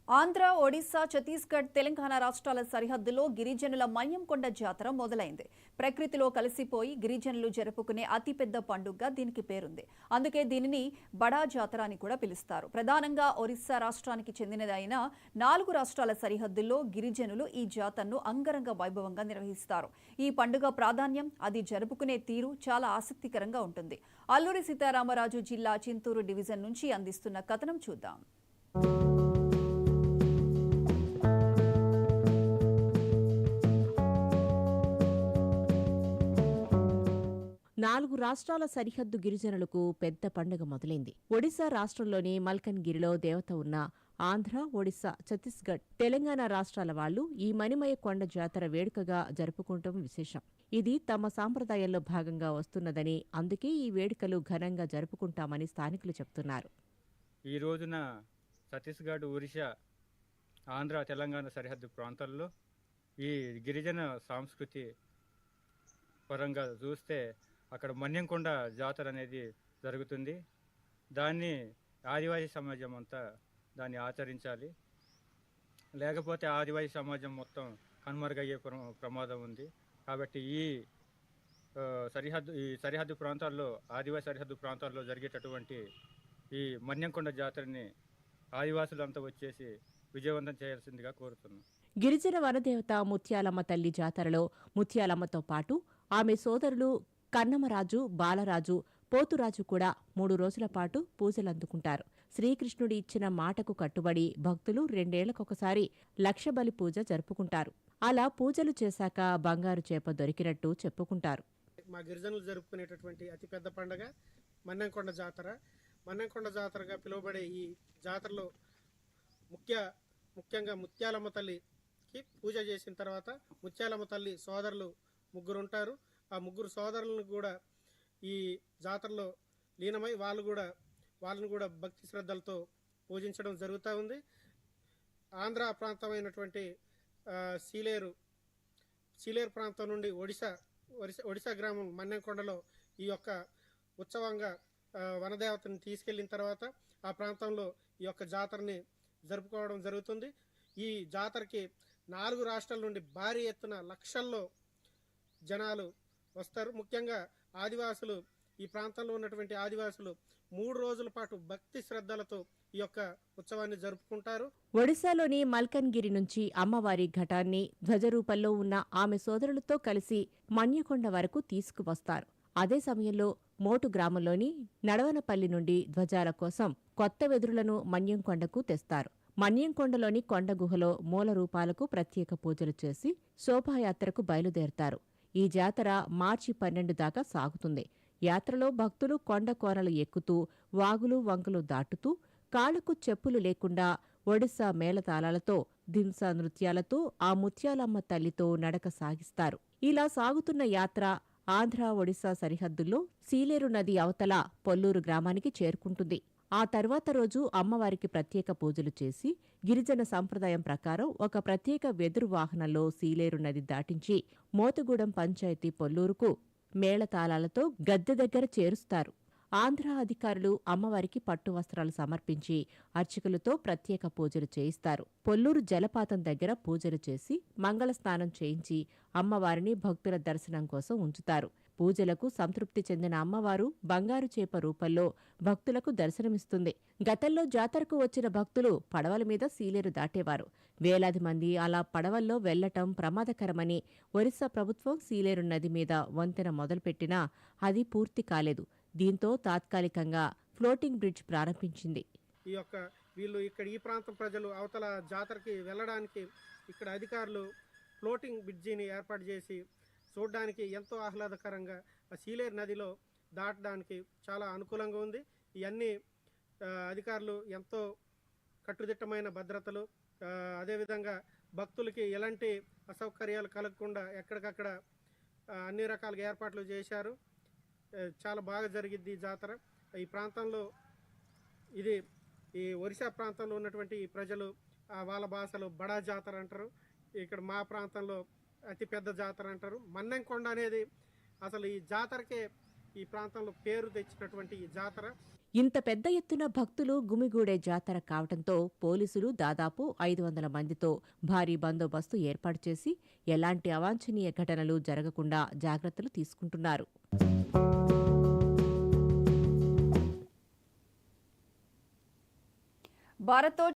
ఆంధ్ర, ఒడిశా, ఛత్తీస్గఢ్, తెలంగాణ రాష్ట్రాల సరిహద్దులో గిరిజనుల మన్యంకొండ జాతర మొదలైంది. ప్రకృతిలో కలిసిపోయి గిరిజనులు జరుపుకునే అతిపెద్ద పండుగగా దీనికి పేరుంది. అందుకే దీనిని బడా జాతర అని కూడా పిలుస్తారు. ప్రధానంగా ఒరిస్సా రాష్ట్రానికి చెందినదైన 4 రాష్ట్రాల సరిహద్దుల్లో గిరిజనులు ఈ జాతరను అంగరంగ వైభవంగా నిర్వహిస్తారు. ఈ పండుగ ప్రాధాన్యం, అది జరుపుకునే తీరు చాలా ఆసక్తికరంగా ఉంటుంది. అల్లూరి సీతారామరాజు జిల్లా చింతూరు డివిజన్ నుంచి అందిస్తున్న కథనం చూద్దాం. 4 రాష్ట్రాల సరిహద్దు గిరిజనులకు పెద్ద పండుగ మొదలైంది. ఒడిశా రాష్ట్రంలోని మల్కన్గిరిలో దేవత ఉన్న ఆంధ్ర, ఒడిశా, ఛత్తీస్గఢ్, తెలంగాణ రాష్ట్రాల వాళ్లు ఈ మణిమయ కొండ జాతర వేడుకగా జరుపుకుంటం విశేషం. ఇది తమ సాంప్రదాయంలో భాగంగా వస్తున్నదని, అందుకే ఈ వేడుకలు ఘనంగా జరుపుకుంటామని స్థానికులు చెబుతున్నారు. ఈ రోజున ఛత్తీస్గఢ్, ఒరిస్సా, ఆంధ్ర, తెలంగాణ సరిహద్దు ప్రాంతాల్లో ఈ గిరిజన సంస్కృతి పరంగా చూస్తే అక్కడ మన్యంకొండ జాతర అనేది జరుగుతుంది. దాన్ని ఆదివాసీ సమాజం అంతా దాన్ని ఆచరించాలి, లేకపోతే ఆదివాసీ సమాజం మొత్తం కనుమరుగయ్యే ప్రమాదం ఉంది. కాబట్టి ఈ సరిహద్దు ప్రాంతాల్లో, ఆదివాసీ సరిహద్దు ప్రాంతాల్లో జరిగేటటువంటి ఈ మన్యంకొండ జాతరని ఆదివాసులంతా వచ్చేసి విజయవంతం చేయాల్సిందిగా కోరుతున్నాం. గిరిజన వనదేవత ముత్యాలమ్మ తల్లి జాతరలో ముత్యాలమ్మతో పాటు ఆమె సోదరులు కన్నమరాజు, బాలరాజు, పోతురాజు కూడా 3 రోజుల పాటు పూజలందుకుంటారు. శ్రీకృష్ణుడి ఇచ్చిన మాటకు కట్టుబడి భక్తులు 2 ఏళ్లకొకసారి లక్షబలి పూజ జరుపుకుంటారు. అలా పూజలు చేశాక బంగారు చేప దొరికినట్టు చెప్పుకుంటారు. మా గిరిజనులు జరుపుకునేటటువంటి అతిపెద్ద పండుగ మన్నెంకొండ జాతర. మన్నెంకొండ జాతరగా పిలువబడే ఈ జాతరలో ముఖ్యంగా ముత్యాలమ్మ తల్లికి పూజ చేసిన తర్వాత ముత్యాలమ్మ తల్లి సోదరులు 3 ఉంటారు. ఆ 3 సోదరులను కూడా ఈ జాతరలో లీనమై వాళ్ళను కూడా భక్తి శ్రద్ధలతో పూజించడం జరుగుతూ ఉంది. ఆంధ్ర ప్రాంతమైనటువంటి సీలేరు ప్రాంతం నుండి ఒడిశా గ్రామం మన్నెంకొండలో ఈ యొక్క ఉత్సవంగా వనదేవతని తీసుకెళ్లిన తర్వాత ఆ ప్రాంతంలో ఈ యొక్క జాతరని జరుపుకోవడం జరుగుతుంది. ఈ జాతరకి 4 రాష్ట్రాల నుండి భారీ ఎత్తున లక్షల్లో జనాలు వస్తారు. ముఖ్యంగా ఆదివాసులు, ఈ ప్రాంతంలో ఉన్నటువంటి ఆదివాసులు 3 రోజుల పాటు భక్తి శ్రద్ధలతో ఈ యొక్క ఉత్సవాన్ని జరుపుకుంటారు. ఒడిశాలోని మల్కన్గిరి నుంచి అమ్మవారి ఘటాన్ని ధ్వజరూపంలో ఉన్న ఆమె సోదరులతో కలిసి మన్యకొండ వరకు తీసుకువస్తారు. అదే సమయంలో మోటు గ్రామంలోని నడవనపల్లి నుండి ధ్వజాల కోసం కొత్త వెదురులను మన్యంకొండకు తెస్తారు. మన్యంకొండలోని కొండ గుహలో మూల రూపాలకు ప్రత్యేక పూజలు చేసి శోభాయాత్రకు బయలుదేరతారు. ఈ జాతర మార్చి 12 దాకా సాగుతుంది. యాత్రలో భక్తులు కొండ కోనలు ఎక్కుతూ, వాగులు వంకలు దాటుతూ, కాళ్లకు చెప్పులు లేకుండా ఒడిశా మేళతాళాలతో, దింసా నృత్యాలతో ఆ ముత్యాలమ్మ తల్లితో నడక సాగిస్తారు. ఇలా సాగుతున్న యాత్ర ఆంధ్ర, ఒడిశా సరిహద్దుల్లో సీలేరు నది అవతల పొల్లూరు గ్రామానికి చేరుకుంటుంది. ఆ తర్వాత రోజు అమ్మవారికి ప్రత్యేక పూజలు చేసి గిరిజన సంప్రదాయం ప్రకారం ఒక ప్రత్యేక వెదురు వాహనంలో సీలేరు నది దాటించి మోతుగూడెం పంచాయతీ పొల్లూరుకు మేళతాళాలతో గద్దె దగ్గర చేరుస్తారు. ఆంధ్ర అధికారులు అమ్మవారికి పట్టు వస్త్రాలు సమర్పించి అర్చకులతో ప్రత్యేక పూజలు చేయిస్తారు. పొల్లూరు జలపాతం దగ్గర పూజలు చేసి మంగళ స్నానం చేయించి అమ్మవారిని భక్తుల దర్శనం కోసం ఉంచుతారు. పూజలకు సంతృప్తి చెందిన అమ్మవారు బంగారు చేప రూపంలో భక్తులకు దర్శనమిస్తుంది. గతంలో జాతరకు వచ్చిన భక్తులు పడవల మీద సీలేరు దాటేవారు. వేలాది మంది అలా పడవల్లో వెళ్లటం ప్రమాదకరమని ఒరిస్సా ప్రభుత్వం సీలేరు నది మీద వంతెన మొదలుపెట్టినా అది పూర్తి కాలేదు. దీంతో తాత్కాలికంగా ఫ్లోటింగ్ బ్రిడ్జ్ ప్రారంభించింది. ఈ ప్రాంతం ప్రజలు అవతల జాతరకి వెళ్ళడానికి ఇక్కడ అధికారులు ఫ్లోటింగ్ బ్రిడ్జిని ఏర్పాటు చేసి చూడడానికి ఎంతో ఆహ్లాదకరంగా ఆ సీలేరు నదిలో దాటడానికి చాలా అనుకూలంగా ఉంది. ఇవన్నీ అధికారులు ఎంతో కట్టుదిట్టమైన భద్రతలు, అదేవిధంగా భక్తులకి ఎలాంటి అసౌకర్యాలు కలగకుండా ఎక్కడికక్కడ అన్ని రకాలుగా ఏర్పాట్లు చేశారు. చాలా బాగా జరిగిద్ది ఈ జాతర. ఈ ప్రాంతంలో ఈ ఒరిస్సా ప్రాంతంలో ఉన్నటువంటి ప్రజలు వాళ్ళ భాషలో బడా జాతర అంటారు. ఇక్కడ మా ప్రాంతంలో అతిపెద్ద జాతర అంటారు. మన్నెంకొండ అనేది అసలు ఈ జాతరకే ఈ ప్రాంతంలో పేరు తెచ్చినటువంటి ఈ జాతర. ఇంత పెద్ద ఎత్తున భక్తులు గుమిగూడే జాతర కావటంతో పోలీసులు దాదాపు 500 మందితో భారీ బందోబస్తు ఏర్పాటు చేసి ఎలాంటి అవాంఛనీయ ఘటనలు జరగకుండా జాగ్రత్తలు తీసుకుంటున్నారు. భారత్తో